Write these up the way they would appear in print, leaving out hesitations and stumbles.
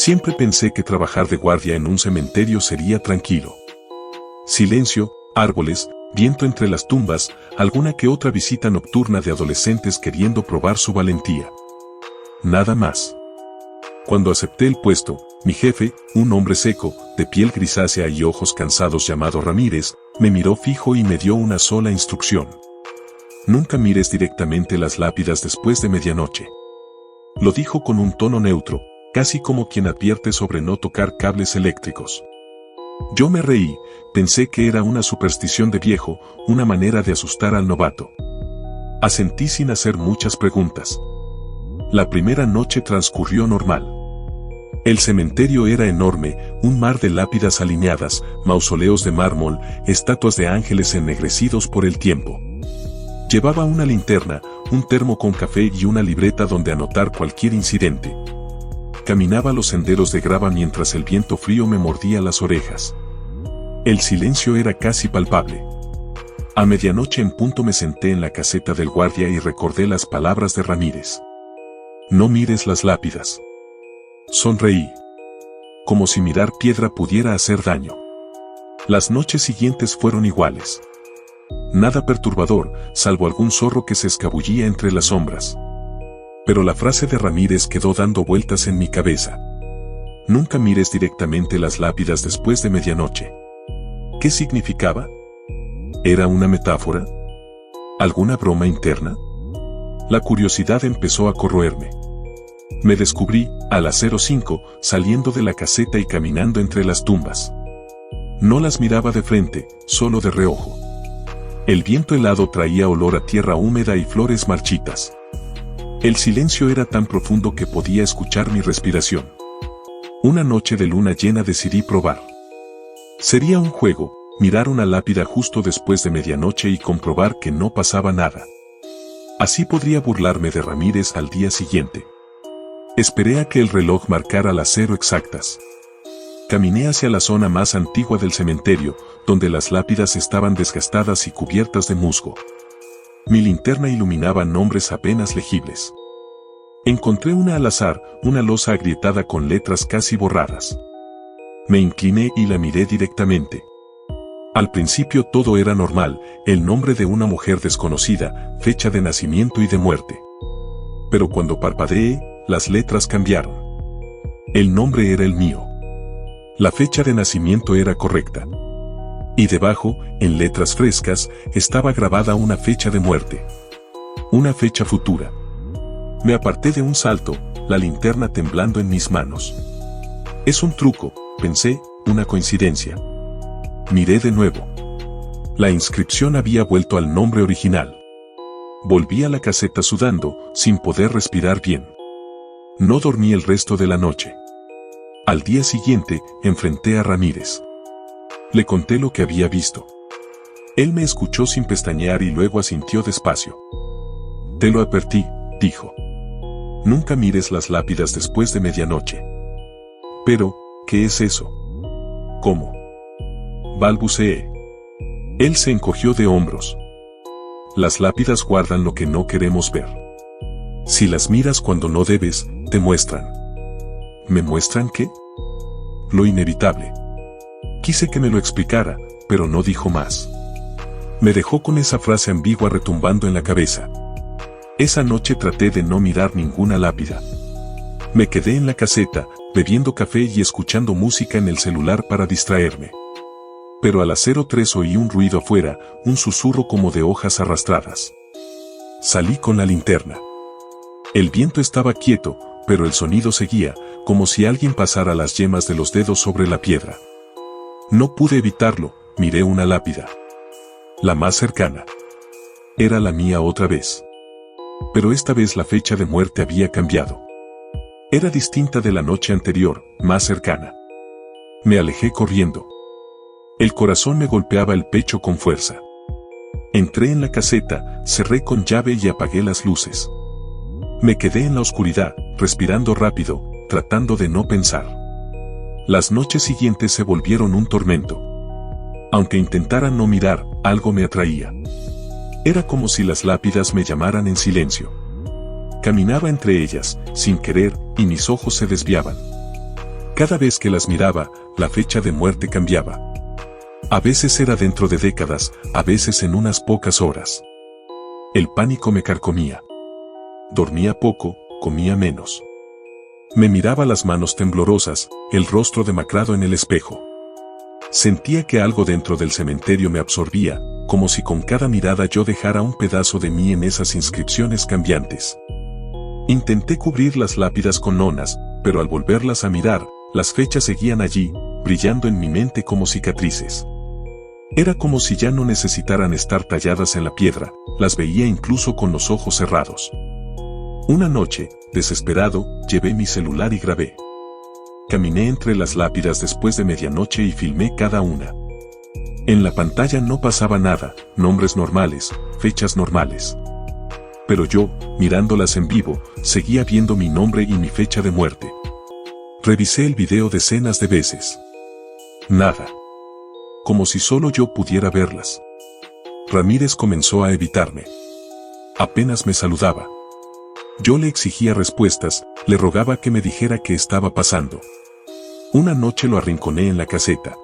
Siempre pensé que trabajar de guardia en un cementerio sería tranquilo. Silencio, árboles, viento entre las tumbas, alguna que otra visita nocturna de adolescentes queriendo probar su valentía. Nada más. Cuando acepté el puesto, mi jefe, un hombre seco, de piel grisácea y ojos cansados llamado Ramírez, me miró fijo y me dio una sola instrucción. Nunca mires directamente las lápidas después de medianoche. Lo dijo con un tono neutro, casi como quien advierte sobre no tocar cables eléctricos. Yo me reí, pensé que era una superstición de viejo, una manera de asustar al novato. Asentí sin hacer muchas preguntas. La primera noche transcurrió normal. El cementerio era enorme, un mar de lápidas alineadas, mausoleos de mármol, estatuas de ángeles ennegrecidos por el tiempo. Llevaba una linterna, un termo con café y una libreta donde anotar cualquier incidente. Caminaba los senderos de grava mientras el viento frío me mordía las orejas. El silencio era casi palpable. A medianoche en punto me senté en la caseta del guardia y recordé las palabras de Ramírez. No mires las lápidas. Sonreí. Como si mirar piedra pudiera hacer daño. Las noches siguientes fueron iguales. Nada perturbador, salvo algún zorro que se escabullía entre las sombras. Pero la frase de Ramírez quedó dando vueltas en mi cabeza. Nunca mires directamente las lápidas después de medianoche. ¿Qué significaba? ¿Era una metáfora? ¿Alguna broma interna? La curiosidad empezó a corroerme. Me descubrí, a las 05, saliendo de la caseta y caminando entre las tumbas. No las miraba de frente, solo de reojo. El viento helado traía olor a tierra húmeda y flores marchitas. El silencio era tan profundo que podía escuchar mi respiración. Una noche de luna llena decidí probar. Sería un juego, mirar una lápida justo después de medianoche y comprobar que no pasaba nada. Así podría burlarme de Ramírez al día siguiente. Esperé a que el reloj marcara las 0 exactas. Caminé hacia la zona más antigua del cementerio, donde las lápidas estaban desgastadas y cubiertas de musgo. Mi linterna iluminaba nombres apenas legibles. Encontré una al azar, una losa agrietada con letras casi borradas. Me incliné y la miré directamente. Al principio todo era normal, el nombre de una mujer desconocida, fecha de nacimiento y de muerte. Pero cuando parpadeé, las letras cambiaron. El nombre era el mío. La fecha de nacimiento era correcta. Y debajo, en letras frescas, estaba grabada una fecha de muerte. Una fecha futura. Me aparté de un salto, la linterna temblando en mis manos. Es un truco, pensé, una coincidencia. Miré de nuevo. La inscripción había vuelto al nombre original. Volví a la caseta sudando, sin poder respirar bien. No dormí el resto de la noche. Al día siguiente, enfrenté a Ramírez. Le conté lo que había visto. Él me escuchó sin pestañear y luego asintió despacio. Te lo advertí, dijo. Nunca mires las lápidas después de medianoche. Pero, ¿qué es eso? ¿Cómo? Balbuceé. Él se encogió de hombros. Las lápidas guardan lo que no queremos ver. Si las miras cuando no debes, te muestran. ¿Me muestran qué? Lo inevitable. Quise que me lo explicara, pero no dijo más. Me dejó con esa frase ambigua retumbando en la cabeza. Esa noche traté de no mirar ninguna lápida. Me quedé en la caseta, bebiendo café y escuchando música en el celular para distraerme. Pero a las 03 oí un ruido afuera, un susurro como de hojas arrastradas. Salí con la linterna. El viento estaba quieto, pero el sonido seguía, como si alguien pasara las yemas de los dedos sobre la piedra. No pude evitarlo, miré una lápida. La más cercana. Era la mía otra vez. Pero esta vez la fecha de muerte había cambiado. Era distinta de la noche anterior, más cercana. Me alejé corriendo. El corazón me golpeaba el pecho con fuerza. Entré en la caseta, cerré con llave y apagué las luces. Me quedé en la oscuridad, respirando rápido, tratando de no pensar. Las noches siguientes se volvieron un tormento. Aunque intentara no mirar, algo me atraía. Era como si las lápidas me llamaran en silencio. Caminaba entre ellas, sin querer, y mis ojos se desviaban. Cada vez que las miraba, la fecha de muerte cambiaba. A veces era dentro de décadas, a veces en unas pocas horas. El pánico me carcomía. Dormía poco, comía menos. Me miraba las manos temblorosas, el rostro demacrado en el espejo. Sentía que algo dentro del cementerio me absorbía, como si con cada mirada yo dejara un pedazo de mí en esas inscripciones cambiantes. Intenté cubrir las lápidas con lonas, pero al volverlas a mirar, las fechas seguían allí, brillando en mi mente como cicatrices. Era como si ya no necesitaran estar talladas en la piedra, las veía incluso con los ojos cerrados. Una noche, desesperado, llevé mi celular y grabé. Caminé entre las lápidas después de medianoche y filmé cada una. En la pantalla no pasaba nada, nombres normales, fechas normales. Pero yo, mirándolas en vivo, seguía viendo mi nombre y mi fecha de muerte. Revisé el video decenas de veces. Nada. Como si solo yo pudiera verlas. Ramírez comenzó a evitarme. Apenas me saludaba. Yo le exigía respuestas, le rogaba que me dijera qué estaba pasando. Una noche lo arrinconé en la caseta.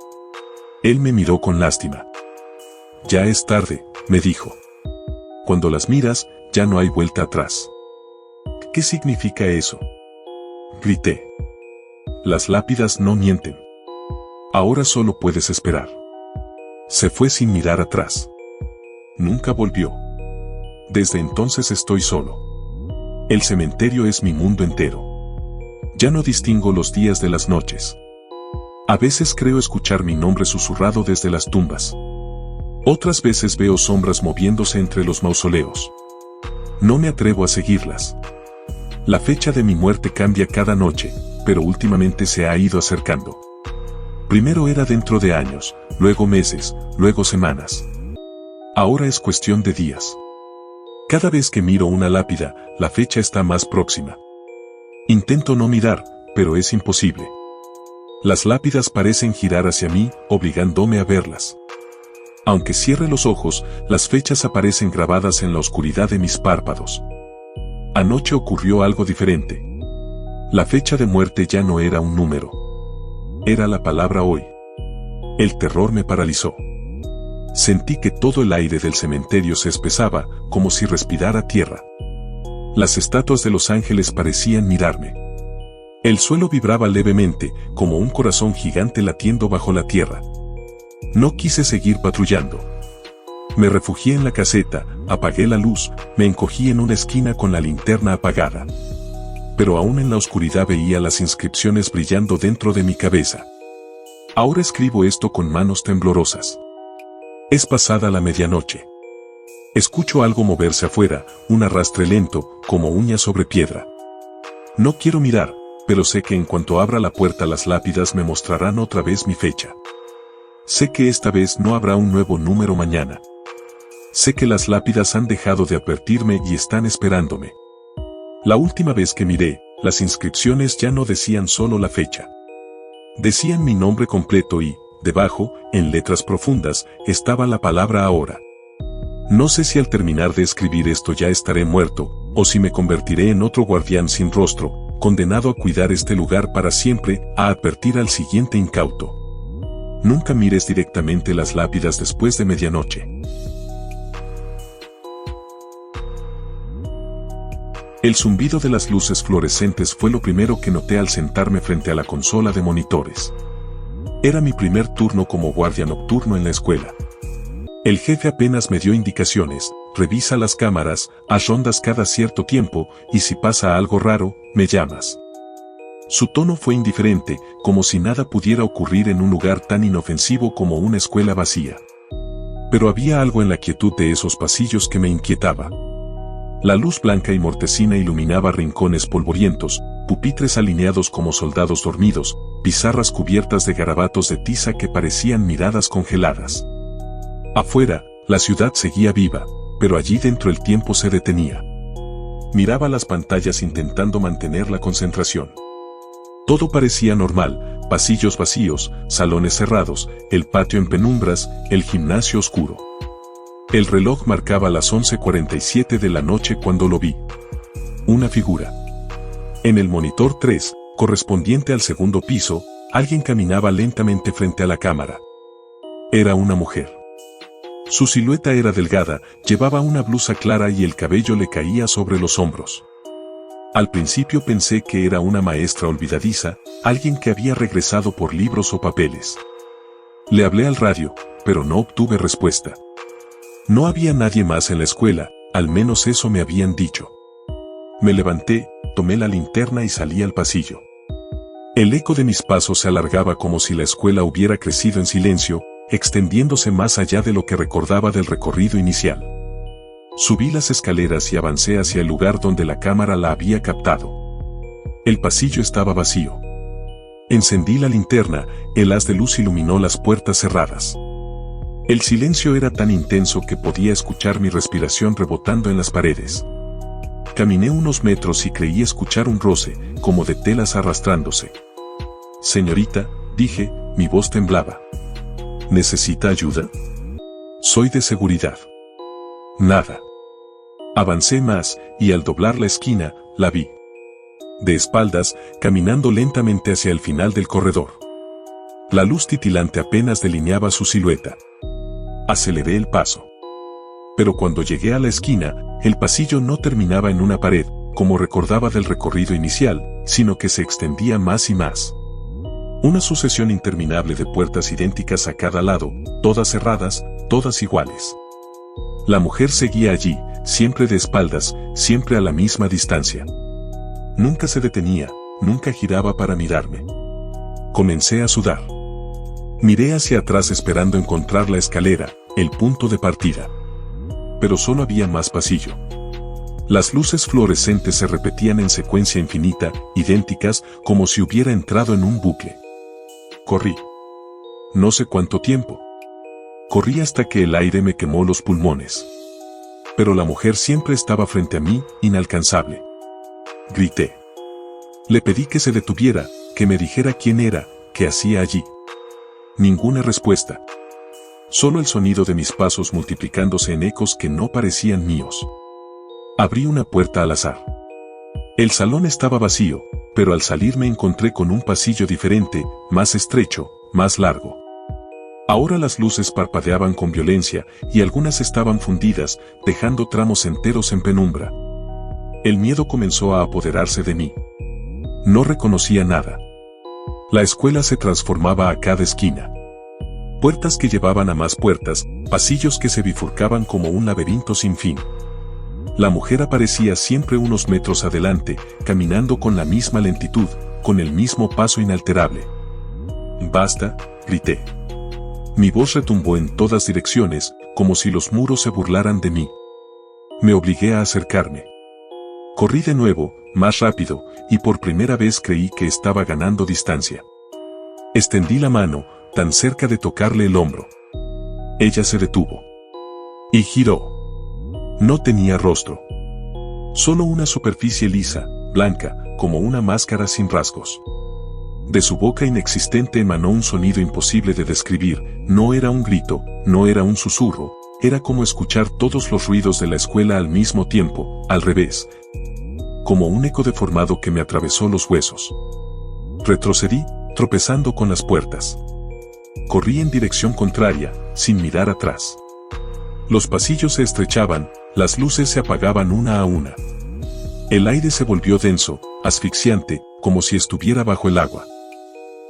Él me miró con lástima. Ya es tarde, me dijo. Cuando las miras, ya no hay vuelta atrás. ¿Qué significa eso? Grité. Las lápidas no mienten. Ahora solo puedes esperar. Se fue sin mirar atrás. Nunca volvió. Desde entonces estoy solo. El cementerio es mi mundo entero. Ya no distingo los días de las noches. A veces creo escuchar mi nombre susurrado desde las tumbas. Otras veces veo sombras moviéndose entre los mausoleos. No me atrevo a seguirlas. La fecha de mi muerte cambia cada noche, pero últimamente se ha ido acercando. Primero era dentro de años, luego meses, luego semanas. Ahora es cuestión de días. Cada vez que miro una lápida, la fecha está más próxima. Intento no mirar, pero es imposible. Las lápidas parecen girar hacia mí, obligándome a verlas. Aunque cierre los ojos, las fechas aparecen grabadas en la oscuridad de mis párpados. Anoche ocurrió algo diferente. La fecha de muerte ya no era un número. Era la palabra hoy. El terror me paralizó. Sentí que todo el aire del cementerio se espesaba, como si respirara tierra. Las estatuas de los ángeles parecían mirarme. El suelo vibraba levemente, como un corazón gigante latiendo bajo la tierra. No quise seguir patrullando. Me refugié en la caseta, apagué la luz, me encogí en una esquina con la linterna apagada. Pero aún en la oscuridad veía las inscripciones brillando dentro de mi cabeza. Ahora escribo esto con manos temblorosas. Es pasada la medianoche. Escucho algo moverse afuera, un arrastre lento, como uña sobre piedra. No quiero mirar, pero sé que en cuanto abra la puerta las lápidas me mostrarán otra vez mi fecha. Sé que esta vez no habrá un nuevo número mañana. Sé que las lápidas han dejado de advertirme y están esperándome. La última vez que miré, las inscripciones ya no decían solo la fecha. Decían mi nombre completo y, debajo, en letras profundas, estaba la palabra ahora. No sé si al terminar de escribir esto ya estaré muerto, o si me convertiré en otro guardián sin rostro, condenado a cuidar este lugar para siempre, a advertir al siguiente incauto. Nunca mires directamente las lápidas después de medianoche. El zumbido de las luces fluorescentes fue lo primero que noté al sentarme frente a la consola de monitores. Era mi primer turno como guardia nocturno en la escuela. El jefe apenas me dio indicaciones: revisa las cámaras, haz rondas cada cierto tiempo, y si pasa algo raro, me llamas. Su tono fue indiferente, como si nada pudiera ocurrir en un lugar tan inofensivo como una escuela vacía. Pero había algo en la quietud de esos pasillos que me inquietaba. La luz blanca y mortecina iluminaba rincones polvorientos, pupitres alineados como soldados dormidos, pizarras cubiertas de garabatos de tiza que parecían miradas congeladas. Afuera, la ciudad seguía viva, pero allí dentro el tiempo se detenía. Miraba las pantallas intentando mantener la concentración. Todo parecía normal: pasillos vacíos, salones cerrados, el patio en penumbras, el gimnasio oscuro. El reloj marcaba las 11:47 de la noche cuando lo vi. Una figura. En el monitor 3, correspondiente al segundo piso, alguien caminaba lentamente frente a la cámara. Era una mujer. Su silueta era delgada, llevaba una blusa clara y el cabello le caía sobre los hombros. Al principio pensé que era una maestra olvidadiza, alguien que había regresado por libros o papeles. Le hablé al radio, pero no obtuve respuesta. No había nadie más en la escuela, al menos eso me habían dicho. Me levanté, tomé la linterna y salí al pasillo. El eco de mis pasos se alargaba como si la escuela hubiera crecido en silencio, extendiéndose más allá de lo que recordaba del recorrido inicial. Subí las escaleras y avancé hacia el lugar donde la cámara la había captado. El pasillo estaba vacío. Encendí la linterna, el haz de luz iluminó las puertas cerradas. El silencio era tan intenso que podía escuchar mi respiración rebotando en las paredes. Caminé unos metros y creí escuchar un roce, como de telas arrastrándose. Señorita, dije, mi voz temblaba. ¿Necesita ayuda? Soy de seguridad. Nada. Avancé más, y al doblar la esquina, la vi. De espaldas, caminando lentamente hacia el final del corredor. La luz titilante apenas delineaba su silueta. Aceleré el paso. Pero cuando llegué a la esquina, el pasillo no terminaba en una pared, como recordaba del recorrido inicial, sino que se extendía más y más. Una sucesión interminable de puertas idénticas a cada lado, todas cerradas, todas iguales. La mujer seguía allí, siempre de espaldas, siempre a la misma distancia. Nunca se detenía, nunca giraba para mirarme. Comencé a sudar. Miré hacia atrás esperando encontrar la escalera, el punto de partida. Pero solo había más pasillo. Las luces fluorescentes se repetían en secuencia infinita, idénticas, como si hubiera entrado en un bucle. Corrí. No sé cuánto tiempo. Corrí hasta que el aire me quemó los pulmones. Pero la mujer siempre estaba frente a mí, inalcanzable. Grité. Le pedí que se detuviera, que me dijera quién era, qué hacía allí. Ninguna respuesta. Solo el sonido de mis pasos multiplicándose en ecos que no parecían míos. Abrí una puerta al azar. El salón estaba vacío, pero al salir me encontré con un pasillo diferente, más estrecho, más largo. Ahora las luces parpadeaban con violencia, y algunas estaban fundidas, dejando tramos enteros en penumbra. El miedo comenzó a apoderarse de mí. No reconocía nada. La escuela se transformaba a cada esquina. Puertas que llevaban a más puertas, pasillos que se bifurcaban como un laberinto sin fin. La mujer aparecía siempre unos metros adelante, caminando con la misma lentitud, con el mismo paso inalterable. «Basta», grité. Mi voz retumbó en todas direcciones, como si los muros se burlaran de mí. Me obligué a acercarme. Corrí de nuevo, más rápido, y por primera vez creí que estaba ganando distancia. Extendí la mano, tan cerca de tocarle el hombro. Ella se detuvo. Y giró. No tenía rostro. Solo una superficie lisa, blanca, como una máscara sin rasgos. De su boca inexistente emanó un sonido imposible de describir, no era un grito, no era un susurro, era como escuchar todos los ruidos de la escuela al mismo tiempo, al revés. Como un eco deformado que me atravesó los huesos. Retrocedí, tropezando con las puertas. Corrí en dirección contraria, sin mirar atrás. Los pasillos se estrechaban, las luces se apagaban una a una. El aire se volvió denso, asfixiante, como si estuviera bajo el agua.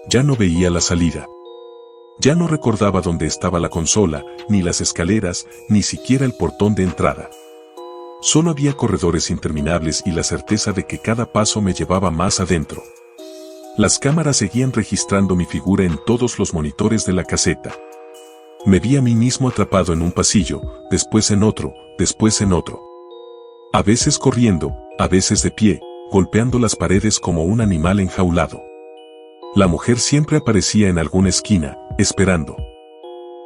Ya no veía la salida. Ya no recordaba dónde estaba la consola, ni las escaleras, ni siquiera el portón de entrada. Solo había corredores interminables y la certeza de que cada paso me llevaba más adentro. Las cámaras seguían registrando mi figura en todos los monitores de la caseta. Me vi a mí mismo atrapado en un pasillo, después en otro, después en otro. A veces corriendo, a veces de pie, golpeando las paredes como un animal enjaulado. La mujer siempre aparecía en alguna esquina, esperando.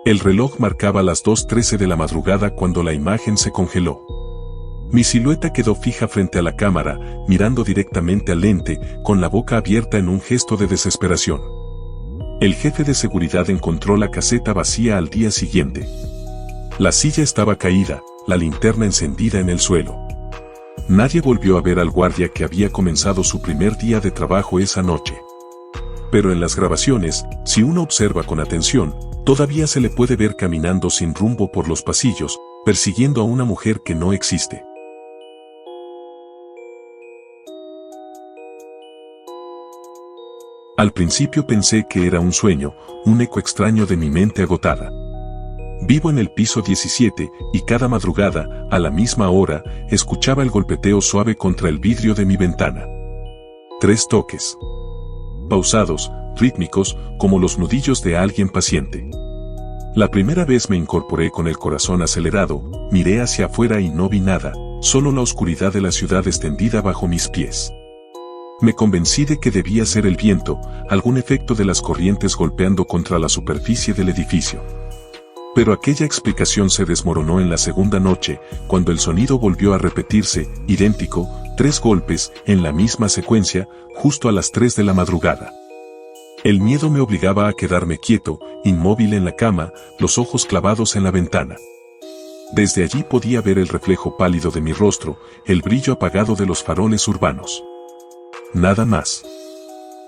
El reloj marcaba las 2:13 de la madrugada cuando la imagen se congeló. Mi silueta quedó fija frente a la cámara, mirando directamente al lente, con la boca abierta en un gesto de desesperación. El jefe de seguridad encontró la caseta vacía al día siguiente. La silla estaba caída, la linterna encendida en el suelo. Nadie volvió a ver al guardia que había comenzado su primer día de trabajo esa noche. Pero en las grabaciones, si uno observa con atención, todavía se le puede ver caminando sin rumbo por los pasillos, persiguiendo a una mujer que no existe. Al principio pensé que era un sueño, un eco extraño de mi mente agotada. Vivo en el piso 17 y cada madrugada, a la misma hora, escuchaba el golpeteo suave contra el vidrio de mi ventana. 3 toques. Pausados, rítmicos, como los nudillos de alguien paciente. La primera vez me incorporé con el corazón acelerado, miré hacia afuera y no vi nada, solo la oscuridad de la ciudad extendida bajo mis pies. Me convencí de que debía ser el viento, algún efecto de las corrientes golpeando contra la superficie del edificio. Pero aquella explicación se desmoronó en la segunda noche, cuando el sonido volvió a repetirse, idéntico, 3 golpes, en la misma secuencia, justo a las 3 de la madrugada. El miedo me obligaba a quedarme quieto, inmóvil en la cama, los ojos clavados en la ventana. Desde allí podía ver el reflejo pálido de mi rostro, el brillo apagado de los faroles urbanos. Nada más.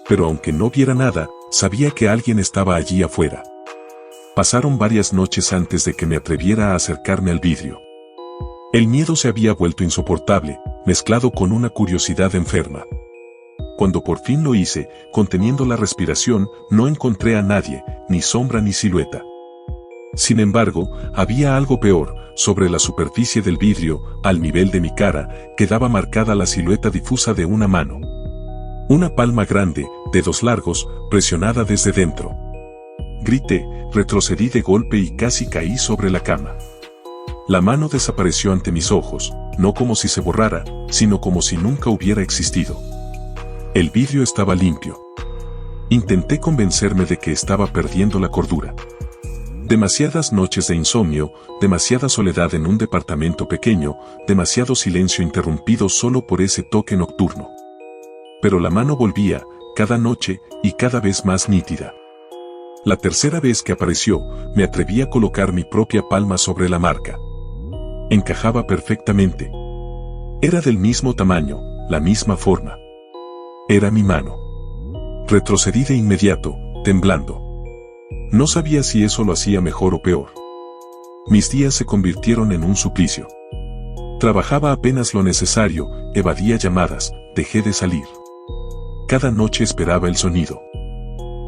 Pero aunque no viera nada, sabía que alguien estaba allí afuera. Pasaron varias noches antes de que me atreviera a acercarme al vidrio. El miedo se había vuelto insoportable, mezclado con una curiosidad enferma. Cuando por fin lo hice, conteniendo la respiración, no encontré a nadie, ni sombra ni silueta. Sin embargo, había algo peor, sobre la superficie del vidrio, al nivel de mi cara, quedaba marcada la silueta difusa de una mano. Una palma grande, dedos largos, presionada desde dentro. Grité, retrocedí de golpe y casi caí sobre la cama. La mano desapareció ante mis ojos, no como si se borrara, sino como si nunca hubiera existido. El vidrio estaba limpio. Intenté convencerme de que estaba perdiendo la cordura. Demasiadas noches de insomnio, demasiada soledad en un departamento pequeño, demasiado silencio interrumpido solo por ese toque nocturno. Pero la mano volvía, cada noche, y cada vez más nítida. La tercera vez que apareció, me atreví a colocar mi propia palma sobre la marca. Encajaba perfectamente. Era del mismo tamaño, la misma forma. Era mi mano. Retrocedí de inmediato, temblando. No sabía si eso lo hacía mejor o peor. Mis días se convirtieron en un suplicio. Trabajaba apenas lo necesario, evadía llamadas, dejé de salir. Cada noche esperaba el sonido.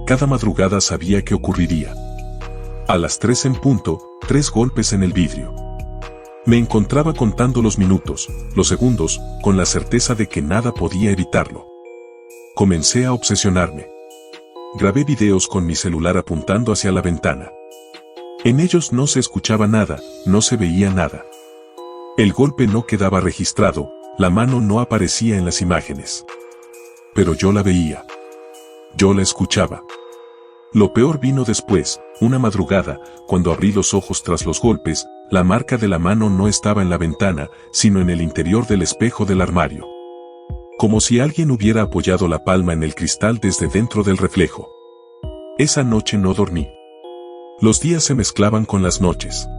Cada madrugada sabía que ocurriría. A las 3 en punto, 3 golpes en el vidrio. Me encontraba contando los minutos, los segundos, con la certeza de que nada podía evitarlo. Comencé a obsesionarme. Grabé videos con mi celular apuntando hacia la ventana. En ellos no se escuchaba nada, no se veía nada. El golpe no quedaba registrado, la mano no aparecía en las imágenes. Pero yo la veía. Yo la escuchaba. Lo peor vino después, una madrugada, cuando abrí los ojos tras los golpes, la marca de la mano no estaba en la ventana, sino en el interior del espejo del armario. Como si alguien hubiera apoyado la palma en el cristal desde dentro del reflejo. Esa noche no dormí. Los días se mezclaban con las noches.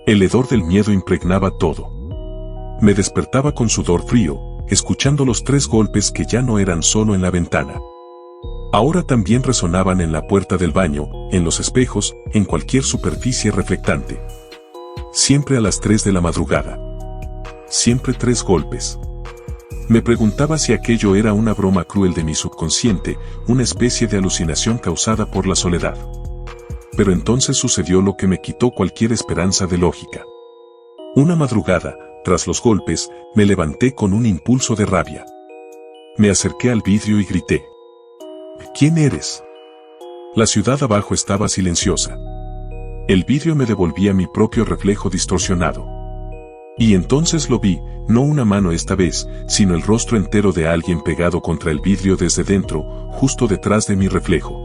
El hedor del miedo impregnaba todo. Me despertaba con sudor frío, escuchando los 3 golpes que ya no eran solo en la ventana. Ahora también resonaban en la puerta del baño, en los espejos, en cualquier superficie reflectante. Siempre a las 3 de la madrugada. Siempre 3 golpes. Me preguntaba si aquello era una broma cruel de mi subconsciente, una especie de alucinación causada por la soledad. Pero entonces sucedió lo que me quitó cualquier esperanza de lógica. Una madrugada, tras los golpes, me levanté con un impulso de rabia. Me acerqué al vidrio y grité. ¿Quién eres? La ciudad abajo estaba silenciosa. El vidrio me devolvía mi propio reflejo distorsionado. Y entonces lo vi, no una mano esta vez, sino el rostro entero de alguien pegado contra el vidrio desde dentro, justo detrás de mi reflejo.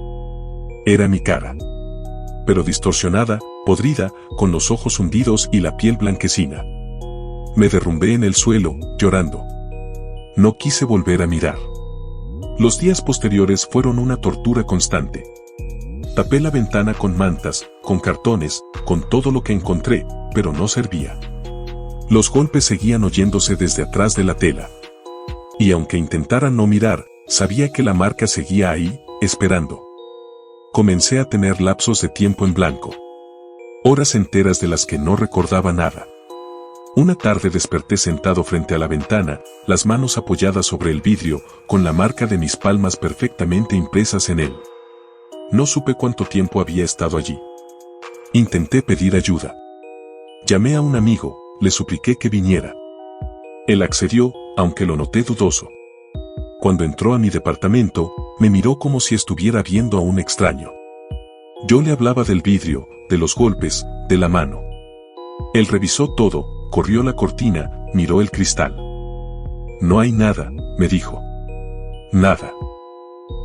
Era mi cara. Pero distorsionada, podrida, con los ojos hundidos y la piel blanquecina. Me derrumbé en el suelo, llorando. No quise volver a mirar. Los días posteriores fueron una tortura constante. Tapé la ventana con mantas, con cartones, con todo lo que encontré, pero no servía. Los golpes seguían oyéndose desde atrás de la tela. Y aunque intentara no mirar, sabía que la marca seguía ahí, esperando. Comencé a tener lapsos de tiempo en blanco. Horas enteras de las que no recordaba nada. Una tarde desperté sentado frente a la ventana, las manos apoyadas sobre el vidrio, con la marca de mis palmas perfectamente impresas en él. No supe cuánto tiempo había estado allí. Intenté pedir ayuda. Llamé a un amigo, le supliqué que viniera. Él accedió, aunque lo noté dudoso. Cuando entró a mi departamento, me miró como si estuviera viendo a un extraño. Yo le hablaba del vidrio, de los golpes, de la mano. Él revisó todo, corrió la cortina, miró el cristal. No hay nada, me dijo. Nada.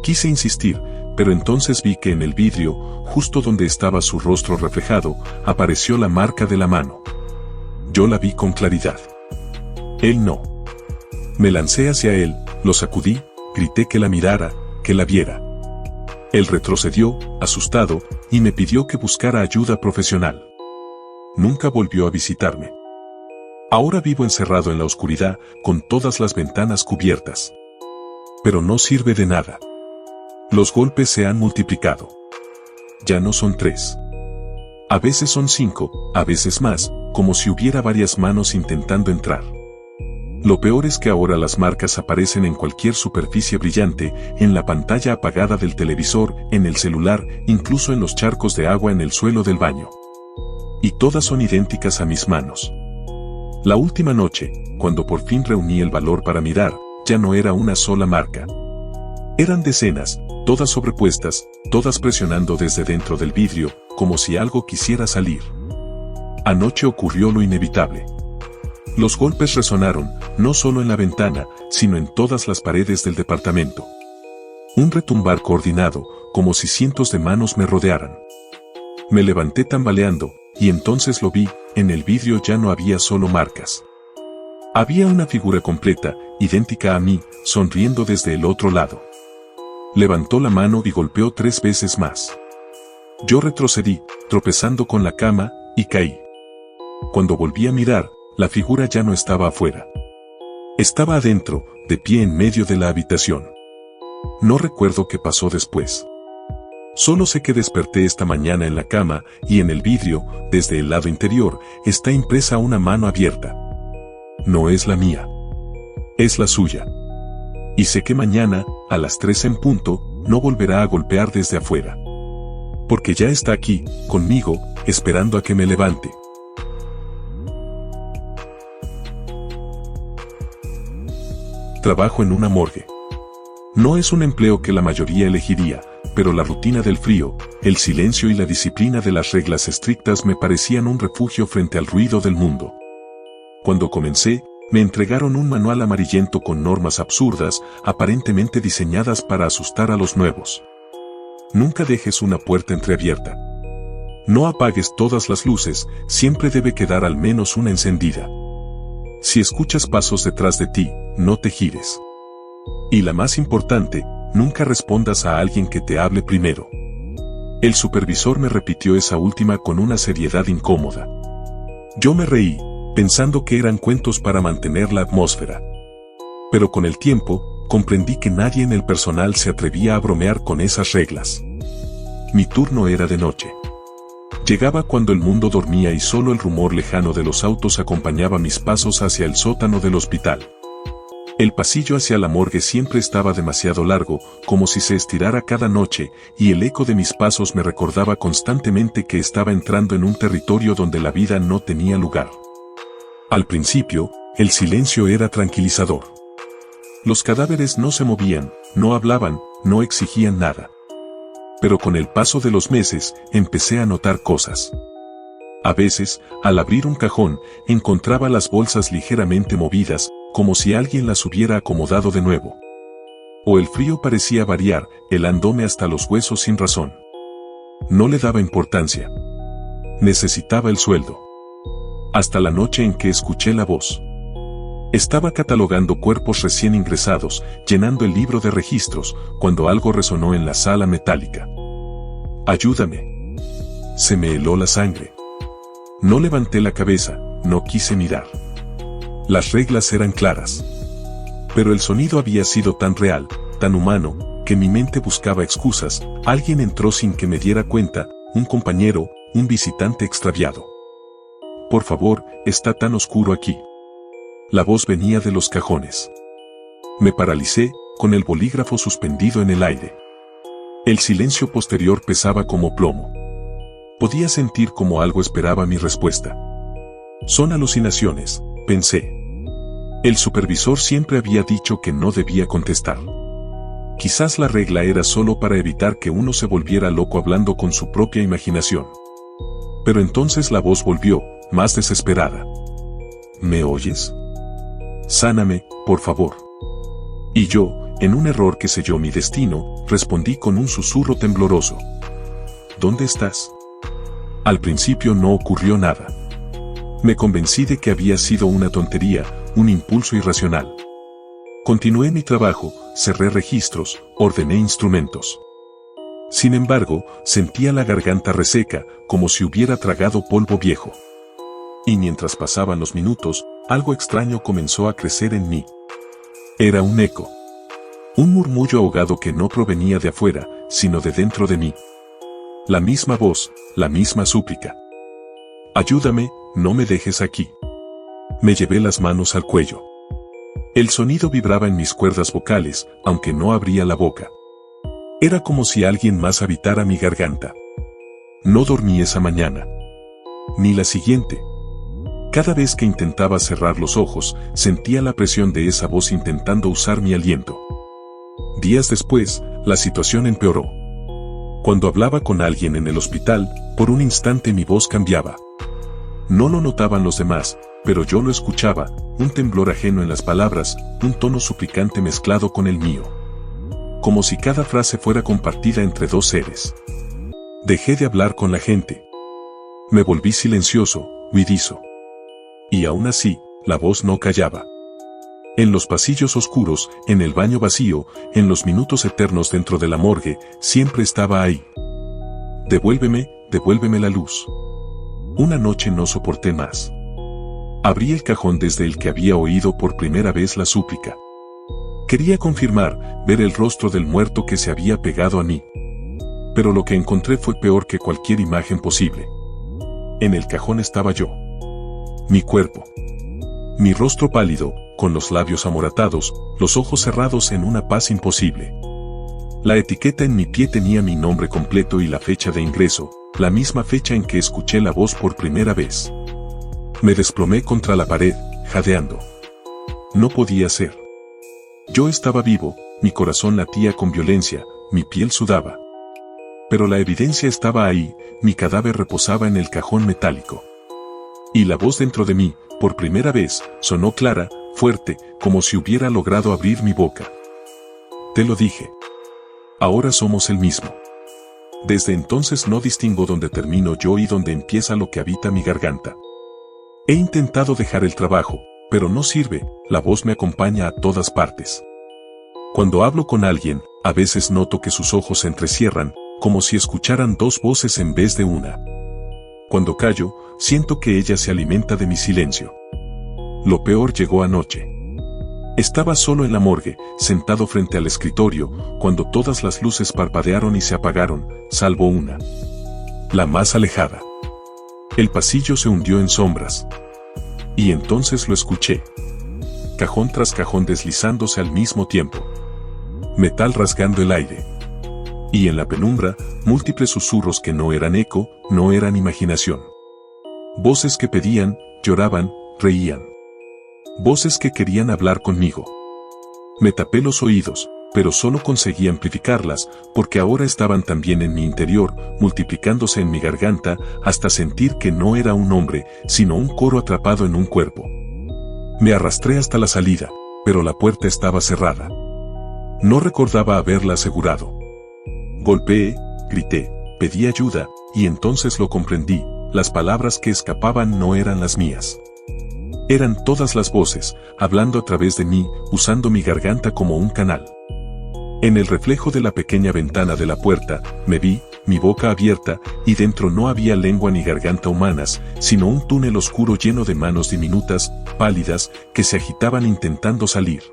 Quise insistir, pero entonces vi que en el vidrio, justo donde estaba su rostro reflejado, apareció la marca de la mano. Yo la vi con claridad. Él no. Me lancé hacia él, lo sacudí, grité que la mirara, que la viera. Él retrocedió, asustado, y me pidió que buscara ayuda profesional. Nunca volvió a visitarme. Ahora vivo encerrado en la oscuridad, con todas las ventanas cubiertas. Pero no sirve de nada. Los golpes se han multiplicado. Ya no son 3. A veces son 5, a veces más, como si hubiera varias manos intentando entrar. Lo peor es que ahora las marcas aparecen en cualquier superficie brillante, en la pantalla apagada del televisor, en el celular, incluso en los charcos de agua en el suelo del baño. Y todas son idénticas a mis manos. La última noche, cuando por fin reuní el valor para mirar, ya no era una sola marca. Eran decenas, todas sobrepuestas, todas presionando desde dentro del vidrio, como si algo quisiera salir. Anoche ocurrió lo inevitable. Los golpes resonaron, no solo en la ventana, sino en todas las paredes del departamento. Un retumbar coordinado, como si cientos de manos me rodearan. Me levanté tambaleando, y entonces lo vi, en el vidrio ya no había solo marcas. Había una figura completa, idéntica a mí, sonriendo desde el otro lado. Levantó la mano y golpeó 3 veces más. Yo retrocedí, tropezando con la cama, y caí. Cuando volví a mirar, la figura ya no estaba afuera. Estaba adentro, de pie en medio de la habitación. No recuerdo qué pasó después. Solo sé que desperté esta mañana en la cama, y en el vidrio, desde el lado interior, está impresa una mano abierta. No es la mía. Es la suya. Y sé que mañana, a las 3 en punto, no volverá a golpear desde afuera. Porque ya está aquí, conmigo, esperando a que me levante. Trabajo en una morgue. No es un empleo que la mayoría elegiría, pero la rutina del frío, el silencio y la disciplina de las reglas estrictas me parecían un refugio frente al ruido del mundo. Cuando comencé, me entregaron un manual amarillento con normas absurdas, aparentemente diseñadas para asustar a los nuevos. Nunca dejes una puerta entreabierta. No apagues todas las luces, siempre debe quedar al menos una encendida. Si escuchas pasos detrás de ti, no te gires. Y la más importante, nunca respondas a alguien que te hable primero. El supervisor me repitió esa última con una seriedad incómoda. Yo me reí, pensando que eran cuentos para mantener la atmósfera. Pero con el tiempo, comprendí que nadie en el personal se atrevía a bromear con esas reglas. Mi turno era de noche. Llegaba cuando el mundo dormía y solo el rumor lejano de los autos acompañaba mis pasos hacia el sótano del hospital. El pasillo hacia la morgue siempre estaba demasiado largo, como si se estirara cada noche, y el eco de mis pasos me recordaba constantemente que estaba entrando en un territorio donde la vida no tenía lugar. Al principio, el silencio era tranquilizador. Los cadáveres no se movían, no hablaban, no exigían nada. Pero con el paso de los meses, empecé a notar cosas. A veces, al abrir un cajón, encontraba las bolsas ligeramente movidas, como si alguien las hubiera acomodado de nuevo. O el frío parecía variar, helándome hasta los huesos sin razón. No le daba importancia. Necesitaba el sueldo. Hasta la noche en que escuché la voz. Estaba catalogando cuerpos recién ingresados, llenando el libro de registros, cuando algo resonó en la sala metálica. «Ayúdame». Se me heló la sangre. No levanté la cabeza, no quise mirar. Las reglas eran claras. Pero el sonido había sido tan real, tan humano, que mi mente buscaba excusas. Alguien entró sin que me diera cuenta, un compañero, un visitante extraviado. Por favor, está tan oscuro aquí. La voz venía de los cajones. Me paralicé, con el bolígrafo suspendido en el aire. El silencio posterior pesaba como plomo. Podía sentir como algo esperaba mi respuesta. Son alucinaciones, pensé. El supervisor siempre había dicho que no debía contestar. Quizás la regla era solo para evitar que uno se volviera loco hablando con su propia imaginación. Pero entonces la voz volvió, más desesperada. ¿Me oyes? Sáname, por favor. Y yo, en un error que selló mi destino, respondí con un susurro tembloroso. ¿Dónde estás? Al principio no ocurrió nada. Me convencí de que había sido una tontería, un impulso irracional. Continué mi trabajo, cerré registros, ordené instrumentos. Sin embargo, sentía la garganta reseca, como si hubiera tragado polvo viejo. Y mientras pasaban los minutos, algo extraño comenzó a crecer en mí. Era un eco. Un murmullo ahogado que no provenía de afuera, sino de dentro de mí. La misma voz, la misma súplica. Ayúdame, no me dejes aquí. Me llevé las manos al cuello. El sonido vibraba en mis cuerdas vocales, aunque no abría la boca. Era como si alguien más habitara mi garganta. No dormí esa mañana. Ni la siguiente. Cada vez que intentaba cerrar los ojos, sentía la presión de esa voz intentando usar mi aliento. Días después, la situación empeoró. Cuando hablaba con alguien en el hospital, por un instante mi voz cambiaba. No lo notaban los demás, pero yo lo escuchaba, un temblor ajeno en las palabras, un tono suplicante mezclado con el mío. Como si cada frase fuera compartida entre dos seres. Dejé de hablar con la gente. Me volví silencioso, huidizo. Y aún así, la voz no callaba. En los pasillos oscuros, en el baño vacío, en los minutos eternos dentro de la morgue, siempre estaba ahí. Devuélveme, devuélveme la luz. Una noche no soporté más. Abrí el cajón desde el que había oído por primera vez la súplica. Quería confirmar, ver el rostro del muerto que se había pegado a mí. Pero lo que encontré fue peor que cualquier imagen posible. En el cajón estaba yo. Mi cuerpo. Mi rostro pálido, con los labios amoratados, los ojos cerrados en una paz imposible. La etiqueta en mi pie tenía mi nombre completo y la fecha de ingreso, la misma fecha en que escuché la voz por primera vez. Me desplomé contra la pared, jadeando. No podía ser. Yo estaba vivo, mi corazón latía con violencia, mi piel sudaba. Pero la evidencia estaba ahí, mi cadáver reposaba en el cajón metálico. Y la voz dentro de mí, por primera vez, sonó clara, fuerte, como si hubiera logrado abrir mi boca. Te lo dije. Ahora somos el mismo. Desde entonces no distingo dónde termino yo y dónde empieza lo que habita mi garganta. He intentado dejar el trabajo, pero no sirve, la voz me acompaña a todas partes. Cuando hablo con alguien, a veces noto que sus ojos se entrecierran, como si escucharan dos voces en vez de una. Cuando callo, siento que ella se alimenta de mi silencio. Lo peor llegó anoche. Estaba solo en la morgue, sentado frente al escritorio, cuando todas las luces parpadearon y se apagaron, salvo una. La más alejada. El pasillo se hundió en sombras. Y entonces lo escuché. Cajón tras cajón deslizándose al mismo tiempo. Metal rasgando el aire. Y en la penumbra, múltiples susurros que no eran eco, no eran imaginación. Voces que pedían, lloraban, reían. Voces que querían hablar conmigo. Me tapé los oídos, pero solo conseguí amplificarlas, porque ahora estaban también en mi interior, multiplicándose en mi garganta, hasta sentir que no era un hombre, sino un coro atrapado en un cuerpo. Me arrastré hasta la salida, pero la puerta estaba cerrada. No recordaba haberla asegurado. Golpeé, grité, pedí ayuda, y entonces lo comprendí, las palabras que escapaban no eran las mías. Eran todas las voces, hablando a través de mí, usando mi garganta como un canal. En el reflejo de la pequeña ventana de la puerta, me vi, mi boca abierta, y dentro no había lengua ni garganta humanas, sino un túnel oscuro lleno de manos diminutas, pálidas, que se agitaban intentando salir.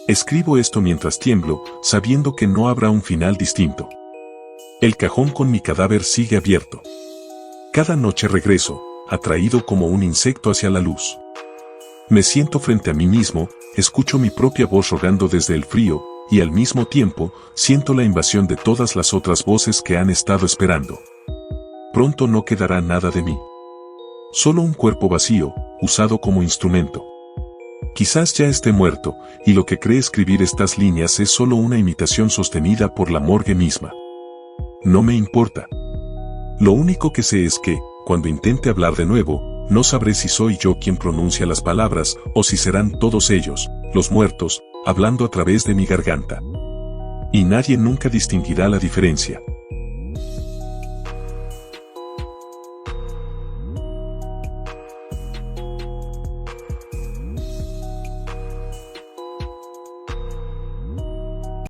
Escribo esto mientras tiemblo, sabiendo que no habrá un final distinto. El cajón con mi cadáver sigue abierto. Cada noche regreso, atraído como un insecto hacia la luz. Me siento frente a mí mismo, escucho mi propia voz rogando desde el frío, y al mismo tiempo, siento la invasión de todas las otras voces que han estado esperando. Pronto no quedará nada de mí. Solo un cuerpo vacío, usado como instrumento. Quizás ya esté muerto, y lo que cree escribir estas líneas es solo una imitación sostenida por la morgue misma. No me importa. Lo único que sé es que, cuando intente hablar de nuevo, no sabré si soy yo quien pronuncia las palabras, o si serán todos ellos, los muertos, hablando a través de mi garganta. Y nadie nunca distinguirá la diferencia.